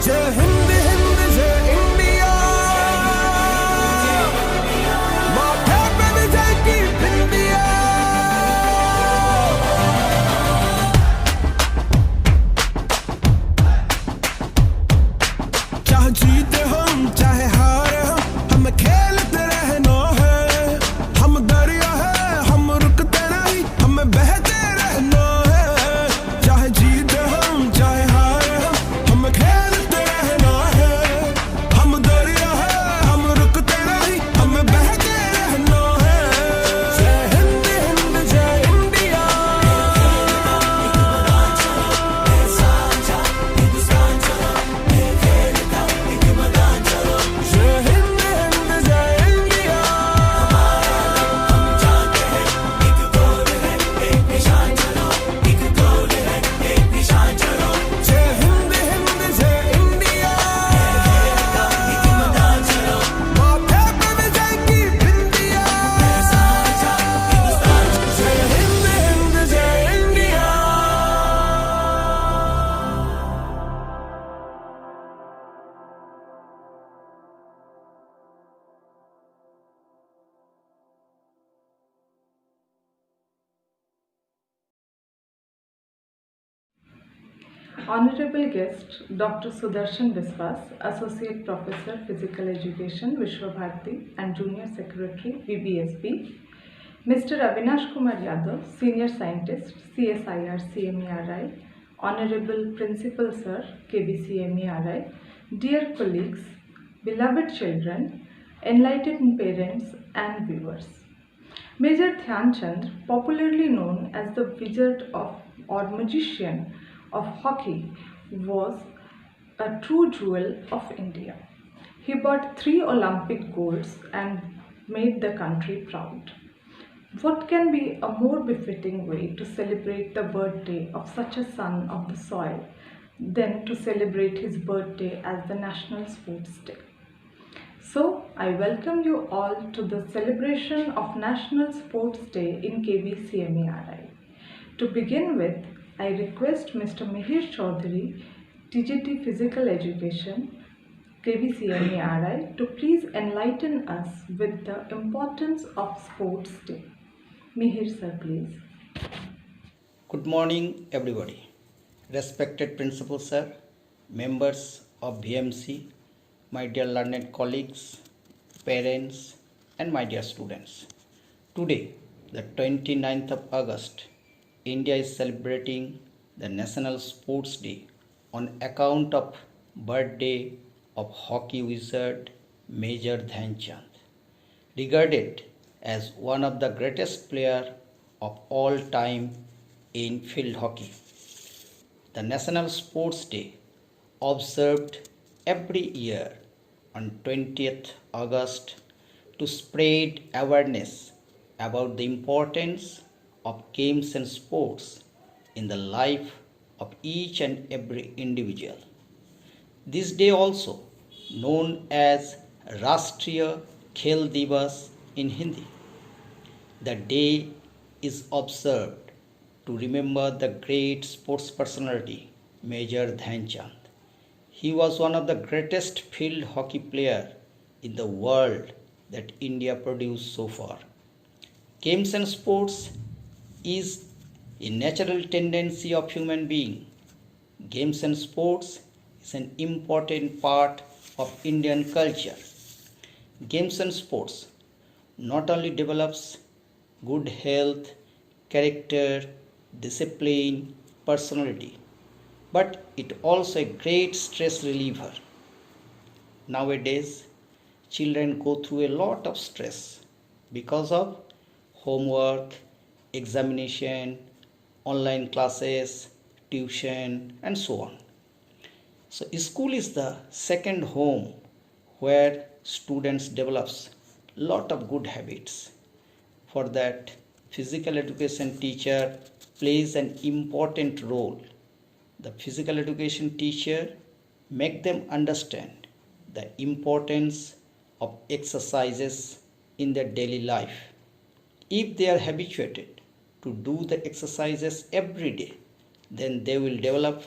जय हिंद हिंद जय इंडिया, माथे पे विजय की बिंदिया। चाहे जीते हम चाहे हारे हम खेलते रहना है। हम दरिया है हम रुकते नहीं, हमें बहते रहना है। चाहे जीते हम चाहे हारे हम खेलते रहना है। हम दरिया है हम रुकते नहीं, हमें बहते रहना है। जय हिंद हिंद जय इंडिया, जय हिंद हिंद जय इंडिया। जय हिंद हिंद जय इंडिया, माथे पे विजय की बिंदिया। जय हिंद हिंद जय India. Honorable guest Dr. Sudarshan Biswas, Associate Professor Physical Education, Vishwa Bharati and Junior Secretary, VBSP. Mr. Avinash Kumar Yadav, Senior Scientist, CSIR CMERI. Honorable Principal Sir, KBCMERI. Dear colleagues, beloved children, enlightened parents and viewers. Major Dhyan Chand, popularly known as the Wizard of or Magician of hockey, was a true jewel of India. He brought 3 Olympic golds and made the country proud. What can be a more befitting way to celebrate the birthday of such a son of the soil than to celebrate his birthday as the National Sports Day? So, I welcome you all to the celebration of National Sports Day in KBCMERI. To begin with, I request Mr. Mihir Chaudhary, TGT Physical Education, KBCMERI, to please enlighten us with the importance of Sports Day. Mihir sir, please. Good morning, everybody. Respected Principal Sir, members of BMC, my dear learned colleagues, parents, and my dear students. Today, the 29th of August, India is celebrating the National Sports Day on account of birthday of hockey wizard Major Dhyan Chand, regarded as one of the greatest player of all time in field hockey. The National Sports Day observed every year on 20th August to spread awareness about the importance of games and sports in the life of each and every individual. This day also known as Rashtriya Khel Divas in Hindi. The day is observed to remember the great sports personality Major Dhyan Chand. He was one of the greatest field hockey player in the world that India produced so far. Games and sports is a natural tendency of human being. Games and sports is an important part of Indian culture. Games and sports not only develops good health, character, discipline, personality, but it also a great stress reliever. Nowadays, children go through a lot of stress because of homework, examination, online classes, tuition, and so on. So school is the second home where students develops lot of good habits. For that, physical education teacher plays an important role. The physical education teacher make them understand the importance of exercises in their daily life. If they are habituated to do the exercises every day, then they will develop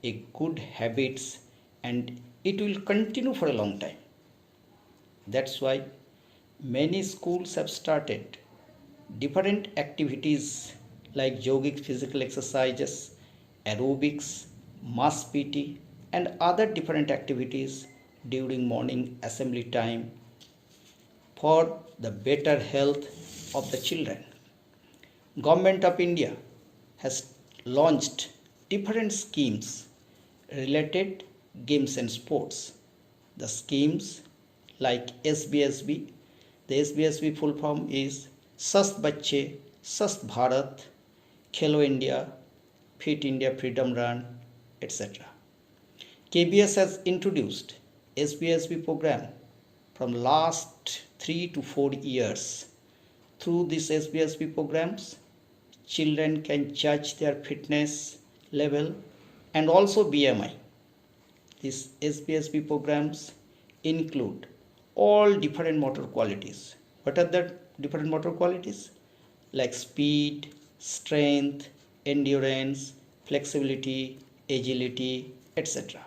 a good habits and it will continue for a long time. That's why many schools have started different activities like yogic physical exercises, aerobics, mass PT, and other different activities during morning assembly time for the better health of the children. Government of India has launched different schemes related games and sports. The schemes like SBSB, the SBSB full form is Sast Bachche, Sast Bharat, Khelo India, Fit India Freedom Run, etc. KBS has introduced SBSB program from last 3 to 4 years. Through these SBSB programs, children can judge their fitness level and also BMI. These SBSB programs include all different motor qualities. What are the different motor qualities? Like speed, strength, endurance, flexibility, agility, etc.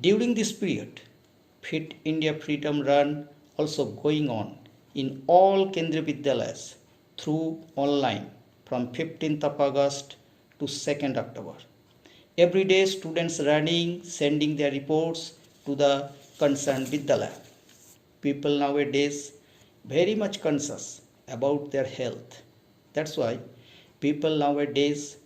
During this period, Fit India Freedom Run also going on in all Kendriya Vidyalayas through online from 15th of August to 2nd October. Every day students running, sending their reports to the concerned Vidyalaya. People nowadays very much conscious about their health. That's why people nowadays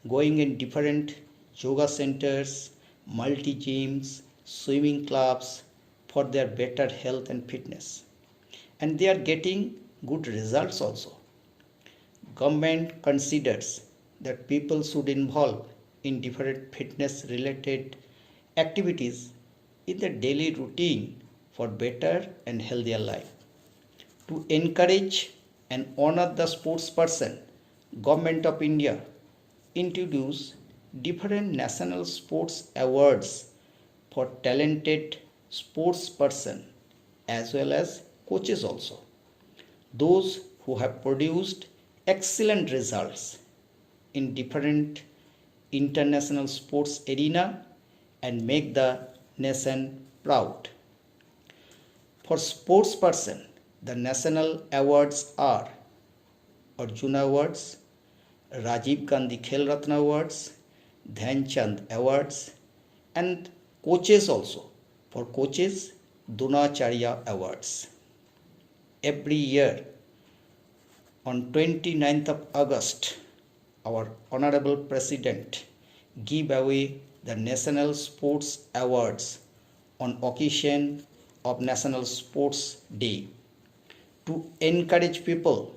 going in different yoga centers, multi-gyms, swimming clubs for their better health and fitness. And they are getting good results also. Government considers that people should involve in different fitness related activities in their daily routine for better and healthier life. To encourage and honor the sports person, Government of India introduced different national sports awards for talented sports person as well as coaches also. Those who have produced excellent results in different international sports arena and make the nation proud. For sports person, the national awards are Arjuna Awards, Rajiv Gandhi Khel Ratna Awards, Dhyan Chand Awards, and coaches also. For coaches, Dronacharya Awards. Every year on 29th of August, our Honorable President give away the National Sports Awards on occasion of National Sports Day. To encourage people,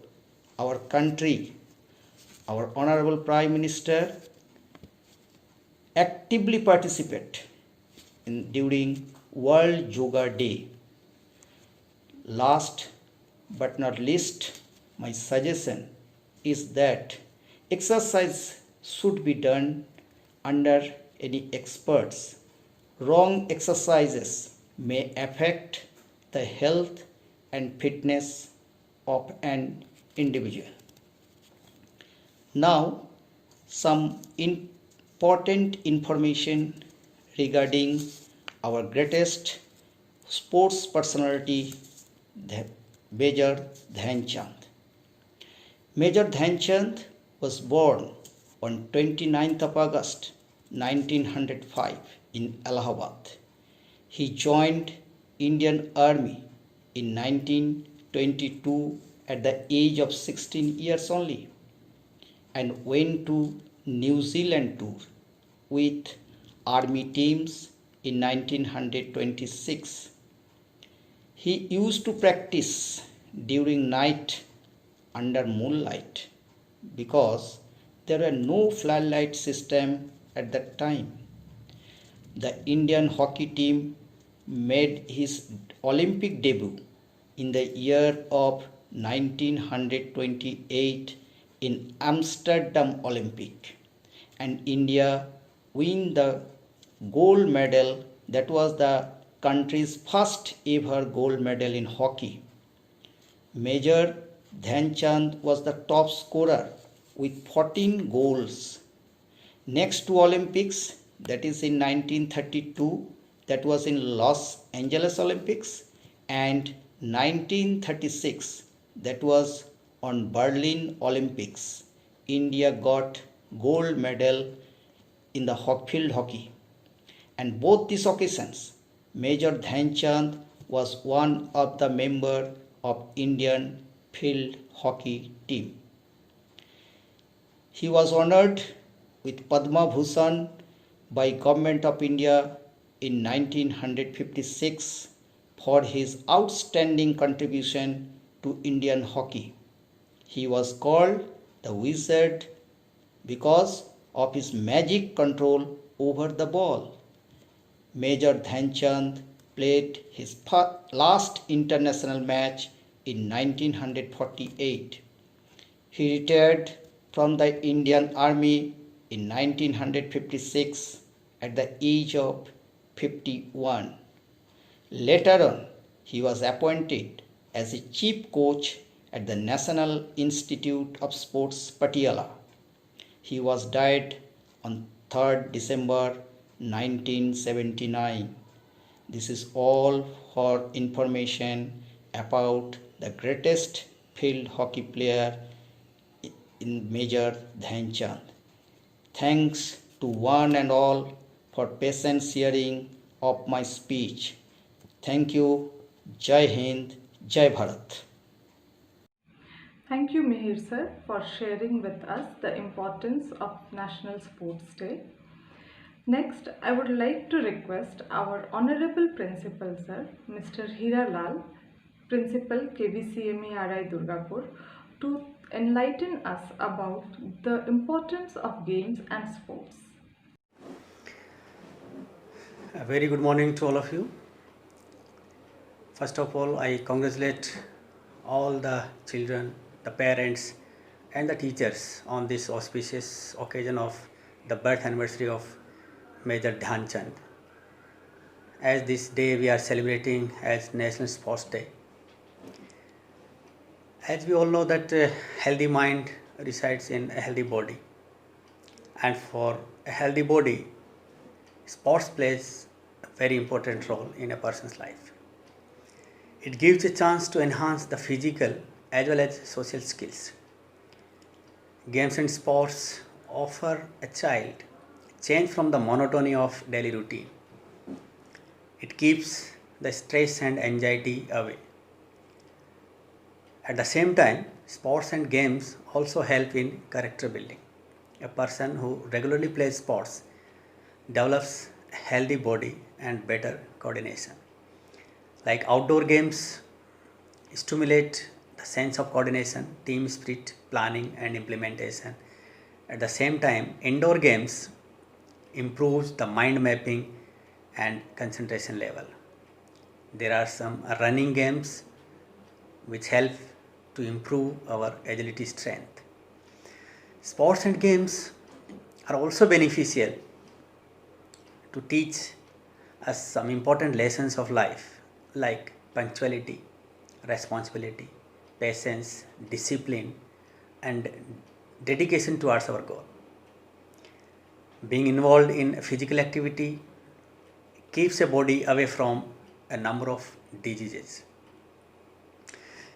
our country, our Honorable Prime Minister actively participate during World Yoga Day. Last but not least, my suggestion is that exercise should be done under any experts. Wrong exercises may affect the health and fitness of an individual. Now, some important information regarding our greatest sports personality, Major Dhyan Chand. Major Dhyan Chand was born on 29th of August 1905 in Allahabad. He joined Indian Army in 1922 at the age of 16 years only and went to New Zealand tour with army teams in 1926. He used to practice during night under moonlight because there were no floodlight system at that time. The Indian hockey team made his Olympic debut in the year of 1928 in Amsterdam Olympic, and India win the gold medal. That was the country's first ever gold medal in hockey. Major Dhyan Chand was the top scorer with 14 goals. Next two Olympics, that is in 1932, that was in Los Angeles Olympics, and 1936, that was on Berlin Olympics. India got gold medal in the field hockey. And both these occasions, Major Dhyanchand was one of the member of Indian field hockey team. He was honored with Padma Bhushan by Government of India in 1956 for his outstanding contribution to Indian hockey. He was called the Wizard because of his magic control over the ball. Major Dhyanchand played his last international match in 1948. He retired from the Indian Army in 1956 at the age of 51. Later on, he was appointed as a chief coach at the National Institute of Sports, Patiala. He was died on 3rd December 1979. This is all for information about the greatest field hockey player in Major Dhyanchand. Thanks to one and all for patient hearing of my speech. Thank you. Jai Hind, Jai Bharat. Thank you, Mihir sir, for sharing with us the importance of National Sports Day. Next, I would like to request our Honorable Principal Sir, Mr. Hira Lal, Principal KVCME RI Durgapur, to enlighten us about the importance of games and sports. A very good morning to all of you. First of all, I congratulate all the children, the parents and the teachers on this auspicious occasion of the birth anniversary of Major Dhyanchand. As this day we are celebrating as National Sports Day. As we all know that a healthy mind resides in a healthy body, and for a healthy body, sports plays a very important role in a person's life. It gives a chance to enhance the physical as well as social skills. Games and sports offer a child change from the monotony of daily routine. It keeps the stress and anxiety away. At the same time, sports and games also help in character building. A person who regularly plays sports develops a healthy body and better coordination. Like outdoor games stimulate the sense of coordination, team spirit, planning and implementation. At the same time, indoor games improves the mind mapping and concentration level. There are some running games which help to improve our agility strength. Sports and games are also beneficial to teach us some important lessons of life like punctuality, responsibility, patience, discipline and dedication towards our goal. Being involved in physical activity keeps a body away from a number of diseases.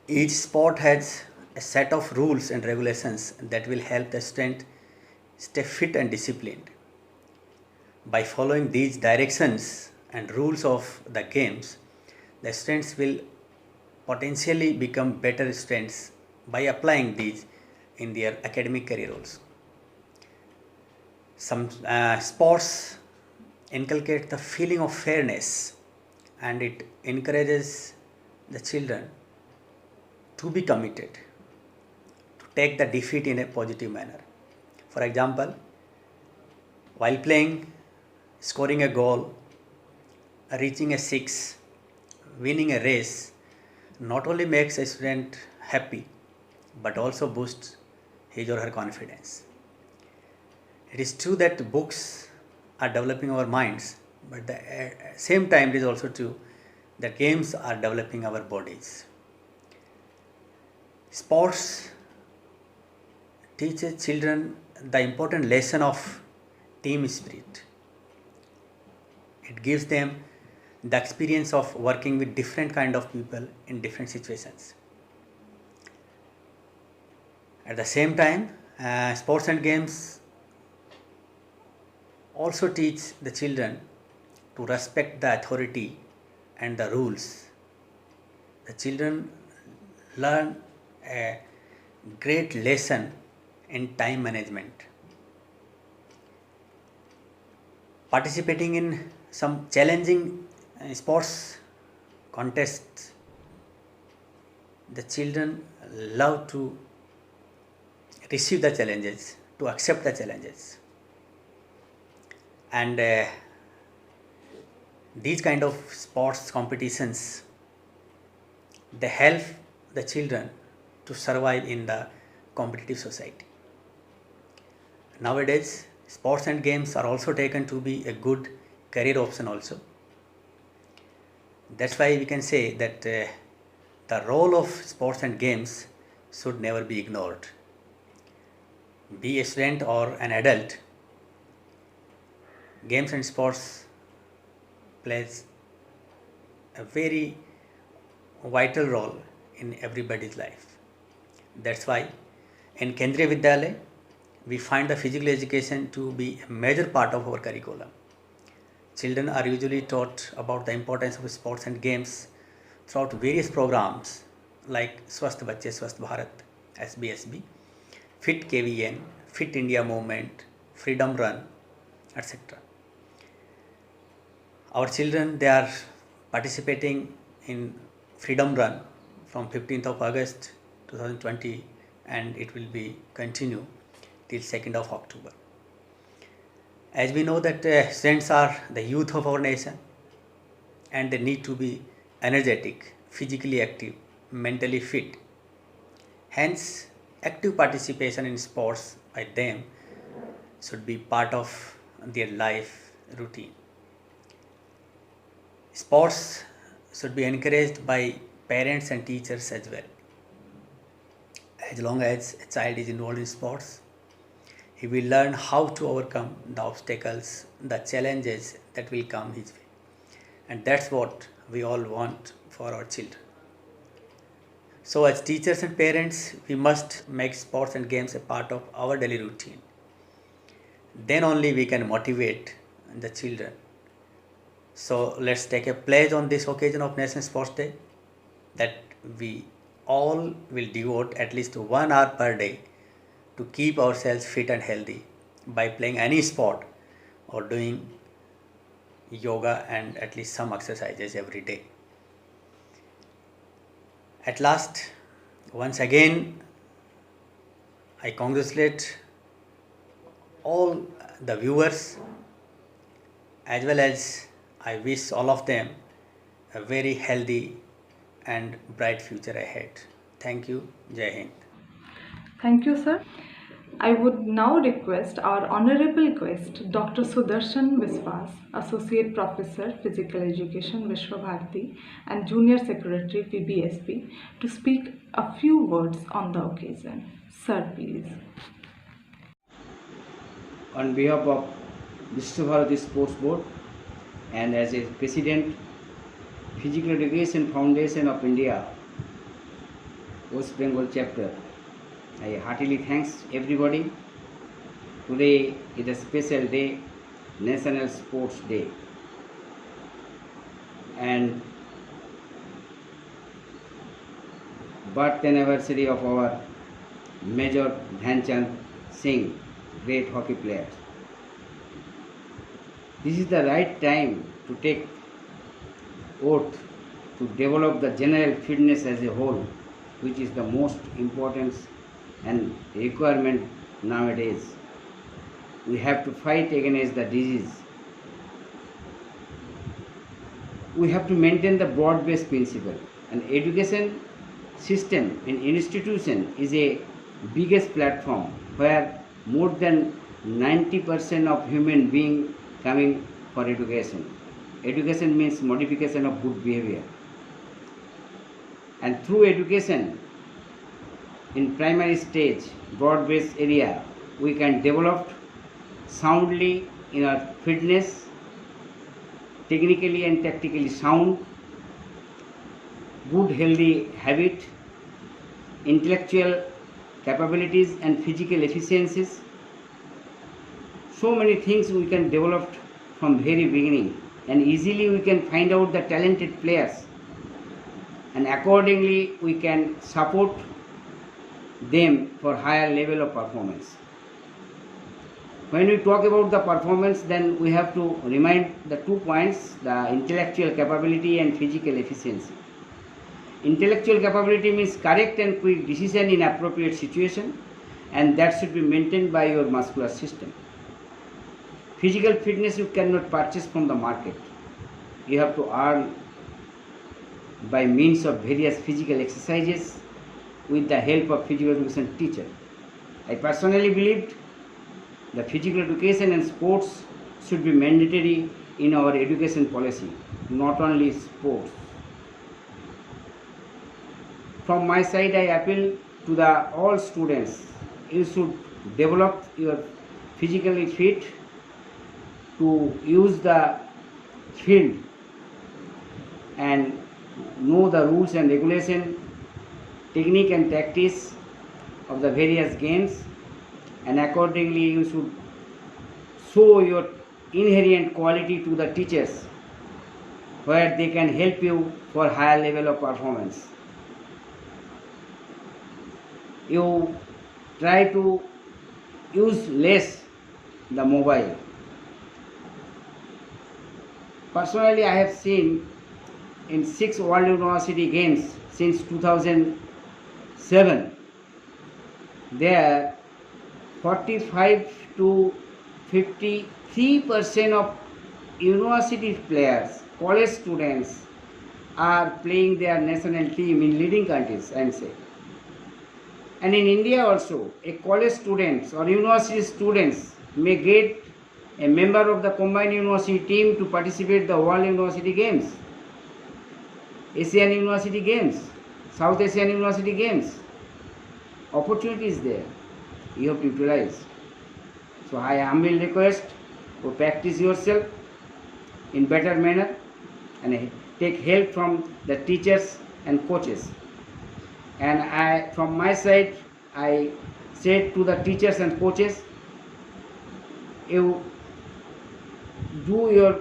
Each sport has a set of rules and regulations that will help the student stay fit and disciplined. By following these directions and rules of the games, the students will potentially become better students by applying these in their academic career also. Some sports inculcate the feeling of fairness and it encourages the children to be committed, to take the defeat in a positive manner. For example, while playing, scoring a goal, reaching a six, winning a race not only makes a student happy but also boosts his or her confidence. It is true that books are developing our minds, but at the same time it is also true that games are developing our bodies. Sports teaches children the important lesson of team spirit, It gives them the experience of working with different kind of people in different situations. At the same time, sports and games also teach the children to respect the authority and the rules. The children learn a great lesson in time management. Participating in some challenging sports contests, the children love to receive the challenges, to accept the challenges. And these kind of sports competitions, they help the children to survive in the competitive society. Nowadays, sports and games are also taken to be a good career option also. That's why we can say that the role of sports and games should never be ignored. Be a student or an adult, games and sports plays a very vital role in everybody's life. That's why in Kendriya Vidyalaya, we find the physical education to be a major part of our curriculum. Children are usually taught about the importance of sports and games throughout various programs like Swasth Bachche Swasth Bharat, SBSB, Fit KVN, Fit India Movement, Freedom Run, etc. Our children, they are participating in Freedom Run from 15th of August 2020, and it will be continue till 2nd of October. As we know that students are the youth of our nation, and they need to be energetic, physically active, mentally fit. Hence, active participation in sports by them should be part of their life routine. Sports should be encouraged by parents and teachers as well. As long as a child is involved in sports, he will learn how to overcome the obstacles, the challenges that will come his way. And that's what we all want for our children. So as teachers and parents, we must make sports and games a part of our daily routine. Then only we can motivate the children. So let's take a pledge on this occasion of National Sports Day that we all will devote at least 1 hour per day to keep ourselves fit and healthy by playing any sport or doing yoga and at least some exercises every day. At last, once again, I congratulate all the viewers as well as I wish all of them a very healthy and bright future ahead. Thank you. Jai Hind. Thank you, sir. I would now request our honorable guest, Dr. Sudarshan Biswas, Associate Professor, Physical Education, Vishwa Bharati, and Junior Secretary, VBSP, to speak a few words on the occasion. Sir, please. On behalf of Vishwa Bharati Sports Board and as a President, Physical Education Foundation of India, West Bengal chapter, I heartily thanks everybody. Today is a special day, National Sports Day, and birth anniversary of our Major Dhyanchand Singh, great hockey player. This is the right time to take oath to develop the general fitness as a whole, which is the most important and requirement nowadays. We have to fight against the disease. We have to maintain the broad-based principle. And education system and institution is a biggest platform where more than 90% of human beings coming for education. Education means modification of good behavior. And through education, in primary stage, broad-based area, we can develop soundly in our fitness technically and tactically sound, good healthy habit, intellectual capabilities and physical efficiencies. So many things we can develop from very beginning, and easily we can find out the talented players, and accordingly we can support them for higher level of performance. When we talk about the performance, then we have to remind the 2 points, the intellectual capability and physical efficiency. Intellectual capability means correct and quick decision in appropriate situation, and that should be maintained by your muscular system. Physical fitness you cannot purchase from the market. You have to earn by means of various physical exercises with the help of physical education teacher. I personally believed the physical education and sports should be mandatory in our education policy, not only sports. From my side, I appeal to the all students, you should develop your physically fit to use the field and know the rules and regulation, technique and tactics of the various games, and accordingly you should show your inherent quality to the teachers where they can help you for higher level of performance. You try to use less the mobile. Personally, I have seen in 6 World University Games since 2007, there 45 to 53% of university players, college students are playing their national team in leading countries, I am saying. And in India also, a college students or university students may get a member of the combined university team to participate the World University Games, Asian University Games, South Asian University Games. Opportunity is there. You have to utilize. So I humbly request to practice yourself in better manner and take help from the teachers and coaches. And I, from my side, I said to the teachers and coaches, you do your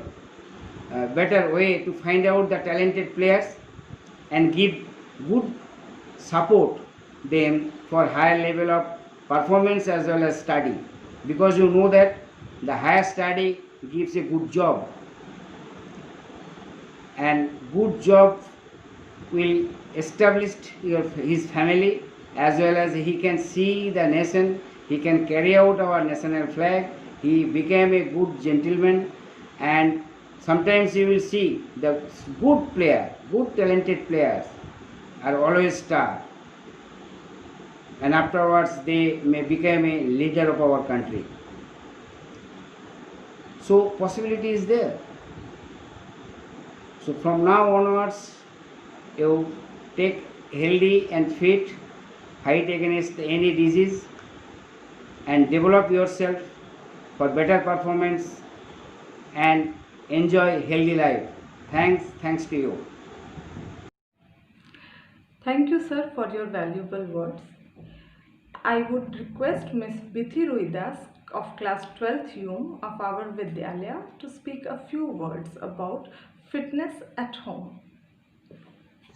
better way to find out the talented players and give good support them for higher level of performance as well as study, because you know that the higher study gives a good job, and good job will establish his family as well as he can see the nation, he can carry out our national flag, he became a good gentleman, and sometimes you will see the good player, good talented players are always star, and afterwards they may become a leader of our country. So possibility is there. So from now onwards, you take healthy and fit, fight against any disease, and develop yourself for better performance and enjoy healthy life. Thanks to you. Thank you, sir, for your valuable words. I would request Ms. Bithi Ruidas of class 12th UM of our Vidyalaya to speak a few words about fitness at home.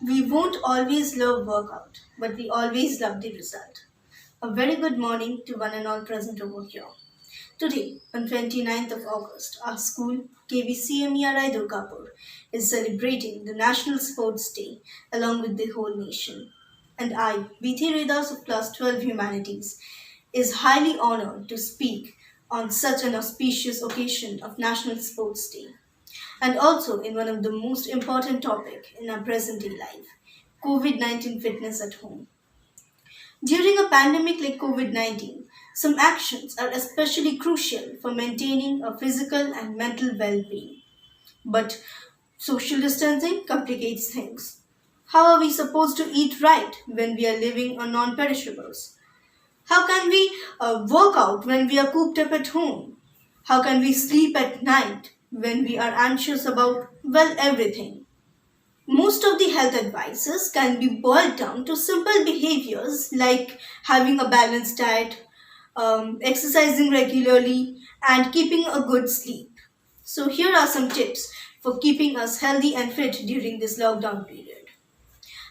We won't always love workout, but we always love the result. A very good morning to one and all present over here. Today, on 29th of August, our school, KVCMERI Durgapur, is celebrating the National Sports Day along with the whole nation. And I, Bithi Redas of Class 12 Humanities, is highly honored to speak on such an auspicious occasion of National Sports Day, and also in one of the most important topic in our present day life, COVID-19 fitness at home. During a pandemic like COVID-19, some actions are especially crucial for maintaining a physical and mental well-being. But social distancing complicates things. How are we supposed to eat right when we are living on non-perishables? How can we work out when we are cooped up at home? How can we sleep at night when we are anxious about, well, everything. Most of the health advices can be boiled down to simple behaviors like having a balanced diet, exercising regularly, and keeping a good sleep. So, here are some tips for keeping us healthy and fit during this lockdown period.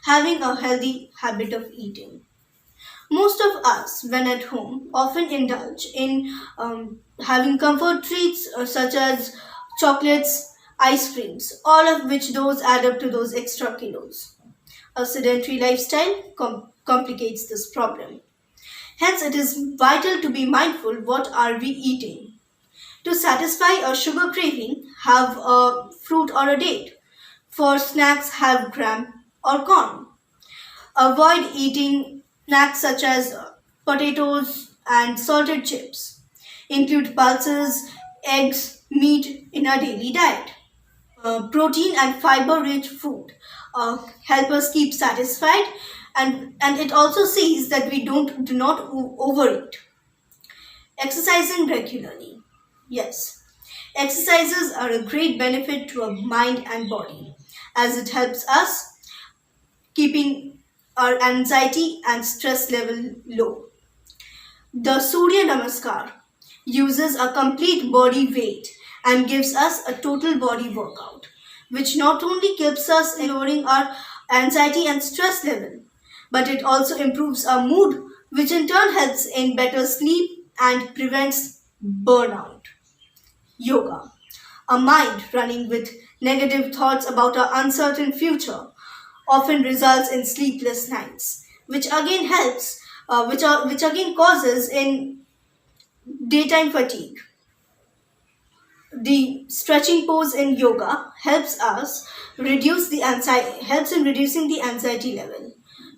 Having a healthy habit of eating. Most of us, when at home, often indulge in having comfort treats such as chocolates, ice creams, all of which those add up to those extra kilos. A sedentary lifestyle complicates this problem. Hence, it is vital to be mindful what are we eating. To satisfy a sugar craving, have a fruit or a date. For snacks, have gram or corn. Avoid eating snacks such as potatoes and salted chips. Include pulses, eggs, meat in our daily diet. Protein and fiber rich food help us keep satisfied, and it also says that we do not overeat. Exercising regularly. Yes, exercises are a great benefit to our mind and body as it helps us keeping our anxiety and stress level low. The Surya Namaskar uses a complete body weight and gives us a total body workout, which not only keeps us in lowering our anxiety and stress level, but it also improves our mood, which in turn helps in better sleep and prevents burnout. Yoga. A mind running with negative thoughts about our uncertain future often results in sleepless nights, which again which again causes in daytime fatigue. The stretching pose in yoga helps in reducing the anxiety level.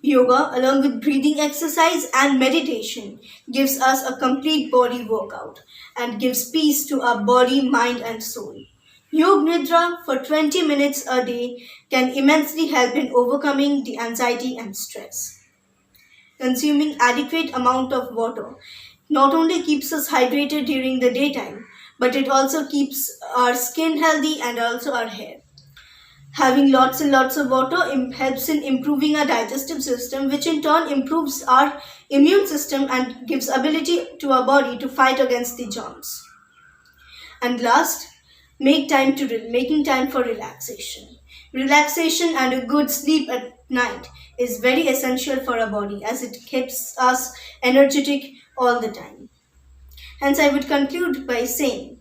Yoga, along with breathing exercise and meditation, gives us a complete body workout and gives peace to our body, mind, and soul. Yog Nidra for 20 minutes a day can immensely help in overcoming the anxiety and stress. Consuming adequate amount of water not only keeps us hydrated during the daytime, but it also keeps our skin healthy and also our hair. Having lots and lots of water helps in improving our digestive system, which in turn improves our immune system and gives ability to our body to fight against the germs. And last, making time for relaxation. Relaxation and a good sleep at night is very essential for our body as it keeps us energetic all the time. Hence, I would conclude by saying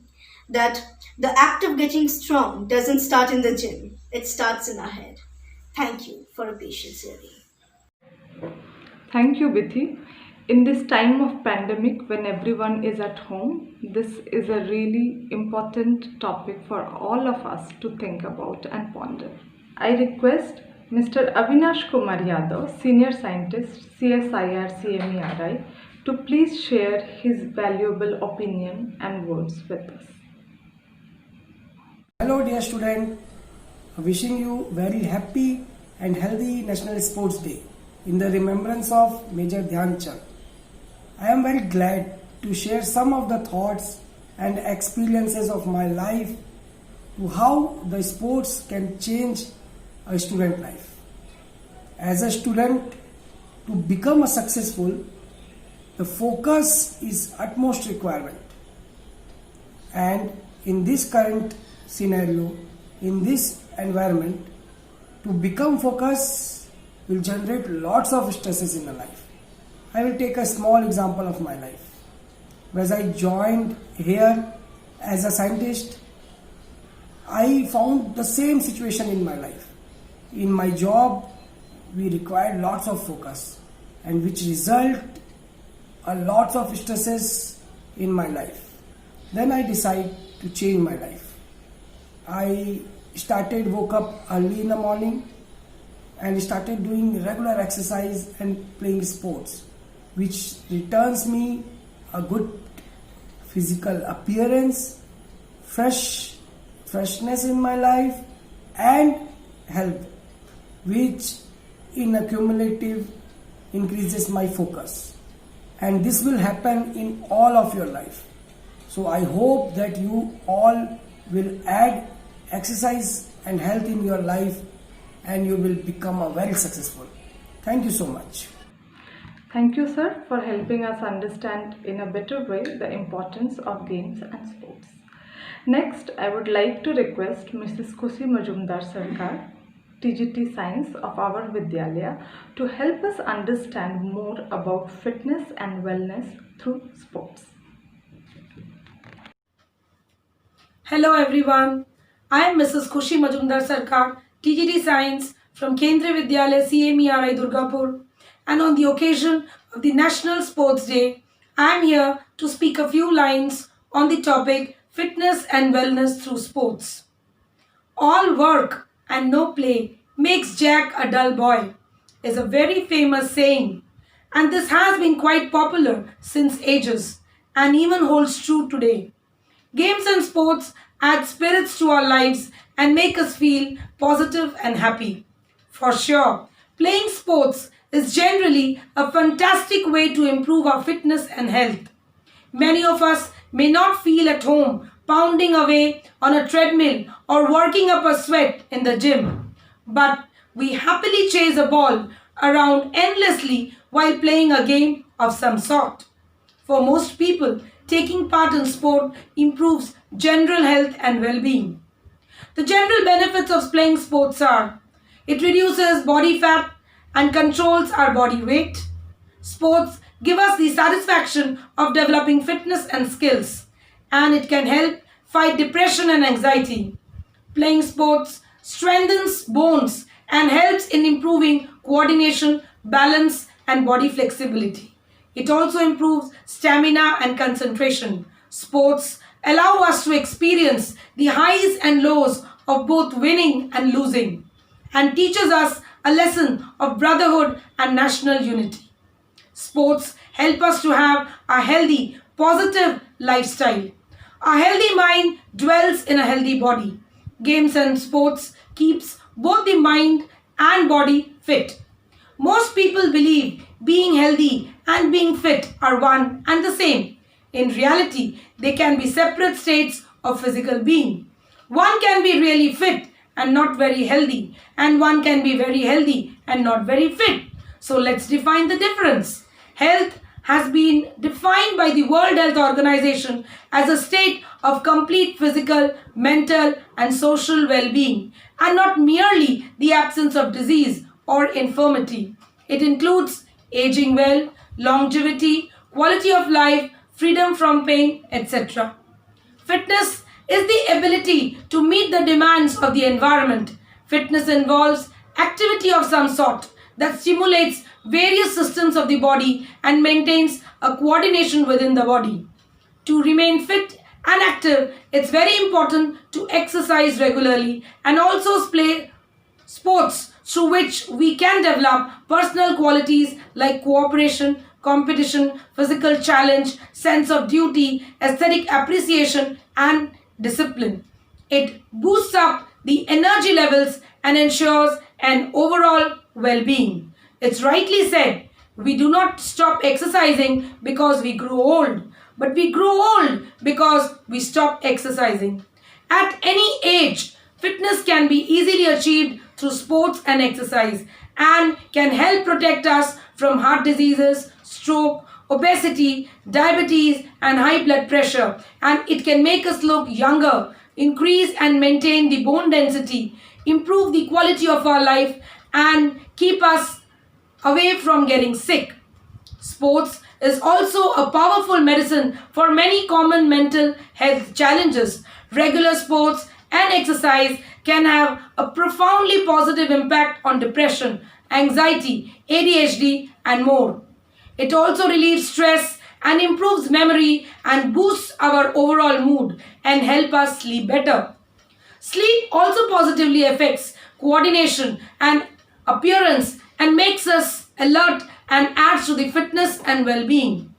that the act of getting strong doesn't start in the gym, it starts in our head. Thank you for a patient hearing. Thank you, Bithi. In this time of pandemic, when everyone is at home, this is a really important topic for all of us to think about and ponder. I request Mr. Avinash Kumar Yadav, Senior Scientist, CSIR CMERI, to please share his valuable opinion and words with us. Hello dear student, wishing you very happy and healthy National Sports Day in the remembrance of Major Dhyan Chand. I am very glad to share some of the thoughts and experiences of my life to how the sports can change a student life. As a student, to become a successful, the focus is utmost requirement. And in this current scenario, in this environment, to become focused will generate lots of stresses in the life. I will take a small example of my life. As I joined here as a scientist, I found the same situation in my life. In my job, we required lots of focus, and which result a lot of stresses in my life. Then I decided to change my life. I woke up early in the morning and started doing regular exercise and playing sports, which returns me a good physical appearance, freshness in my life, and health, which in accumulative increases my focus. And this will happen in all of your life. So I hope that you all will add exercise and health in your life, and you will become a very successful. Thank you so much. Thank you, sir, for helping us understand in a better way the importance of games and sports. Next, I would like to request Mrs. Khushi Majumdar Sarkar, TGT Science of our Vidyalaya, to help us understand more about fitness and wellness through sports. Hello everyone, I am Mrs. Khushi Majumdar Sarkar, TGT Science from Kendriya Vidyalaya CMERI Durgapur, and on the occasion of the National Sports Day, I am here to speak a few lines on the topic fitness and wellness through sports. All work and no play makes Jack a dull boy is a very famous saying, and this has been quite popular since ages and even holds true today. Games and sports add spirits to our lives and make us feel positive and happy. For sure, playing sports is generally a fantastic way to improve our fitness and health. Many of us may not feel at home pounding away on a treadmill or working up a sweat in the gym, but we happily chase a ball around endlessly while playing a game of some sort. For most people, taking part in sport improves general health and well-being. The general benefits of playing sports are: it reduces body fat and controls our body weight. Sports give us the satisfaction of developing fitness and skills, and it can help fight depression and anxiety. Playing sports strengthens bones and helps in improving coordination, balance, and body flexibility. It also improves stamina and concentration. Sports allow us to experience the highs and lows of both winning and losing, and teaches us a lesson of brotherhood and national unity. Sports help us to have a healthy, positive lifestyle. A healthy mind dwells in a healthy body. Games and sports keeps both the mind and body fit. Most people believe being healthy and being fit are one and the same. In reality, they can be separate states of physical being. One can be really fit and not very healthy, and one can be very healthy and not very fit. So let's define the difference. Health has been defined by the World Health Organization as a state of complete physical, mental, and social well-being, and not merely the absence of disease or infirmity. It includes aging well, longevity, quality of life, freedom from pain, etc. Fitness is the ability to meet the demands of the environment. Fitness involves activity of some sort that stimulates various systems of the body and maintains a coordination within the body. To remain fit and active, it's very important to exercise regularly and also play sports through which we can develop personal qualities like cooperation, competition, physical challenge, sense of duty, aesthetic appreciation, and discipline. It boosts up the energy levels and ensures an overall well-being. It's rightly said, we do not stop exercising because we grow old, but we grow old because we stop exercising. At any age, fitness can be easily achieved through sports and exercise, and can help protect us from heart diseases, stroke, obesity, diabetes, and high blood pressure. And it can make us look younger, increase and maintain the bone density, improve the quality of our life, and keep us away from getting sick. Sports is also a powerful medicine for many common mental health challenges. Regular sports and exercise can have a profoundly positive impact on depression, anxiety, ADHD, and more. It also relieves stress and improves memory and boosts our overall mood and help us sleep better. Sleep also positively affects coordination and appearance and makes us alert and adds to the fitness and well-being.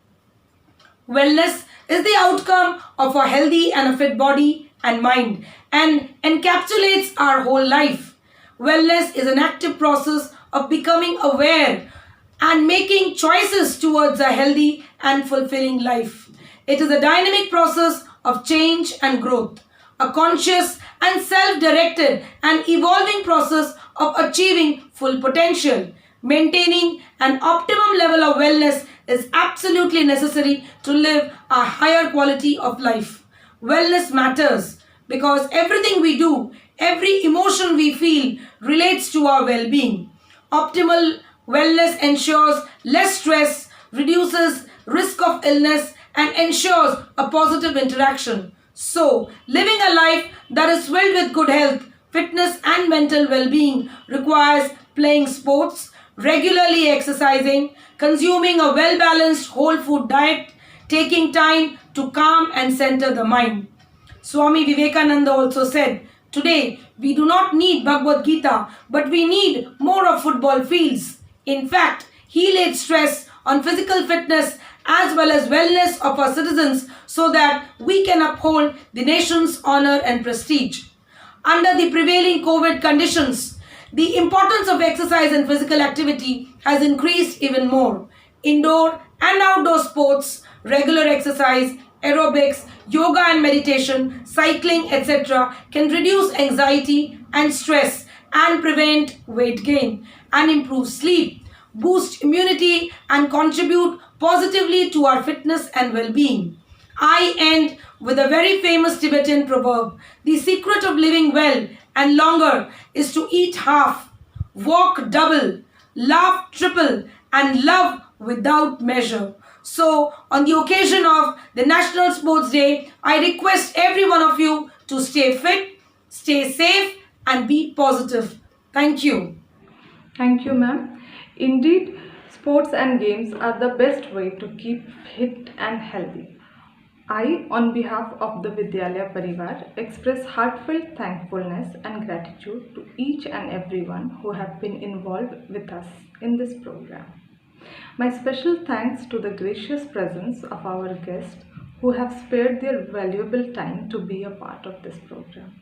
Wellness is the outcome of a healthy and a fit body and mind and encapsulates our whole life. Wellness is an active process of becoming aware and making choices towards a healthy and fulfilling life. It is a dynamic process of change and growth. a conscious and self-directed and evolving process of achieving full potential. Maintaining an optimum level of wellness is absolutely necessary to live a higher quality of life. Wellness matters because everything we do, every emotion we feel relates to our well-being. Optimal wellness ensures less stress, reduces risk of illness, and ensures a positive interaction. So, living a life that is filled with good health, fitness, and mental well-being requires playing sports, regularly exercising, consuming a well-balanced whole food diet, taking time to calm and center the mind. Swami Vivekananda also said, "Today we do not need Bhagavad Gita, but we need more of football fields." In fact, he laid stress on physical fitness as well as wellness of our citizens so that we can uphold the nation's honor and prestige. Under the prevailing COVID conditions, the importance of exercise and physical activity has increased even more. Indoor and outdoor sports, regular exercise, aerobics, yoga and meditation, cycling, etc. can reduce anxiety and stress and prevent weight gain and improve sleep, boost immunity and contribute positively to our fitness and well-being. I end with a very famous Tibetan proverb: "The secret of living well and longer is to eat half, walk double, laugh triple, and love without measure." So, on the occasion of the National Sports Day, I request every one of you to stay fit, stay safe, and be positive. Thank you. Thank you, ma'am. Indeed, sports and games are the best way to keep fit and healthy. I, on behalf of the Vidyalaya Parivar, express heartfelt thankfulness and gratitude to each and everyone who have been involved with us in this program. My special thanks to the gracious presence of our guests who have spared their valuable time to be a part of this program.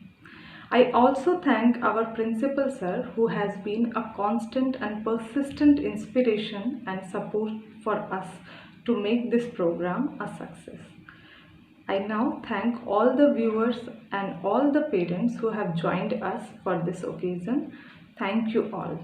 I also thank our principal sir, who has been a constant and persistent inspiration and support for us to make this program a success. I now thank all the viewers and all the parents who have joined us for this occasion. Thank you all.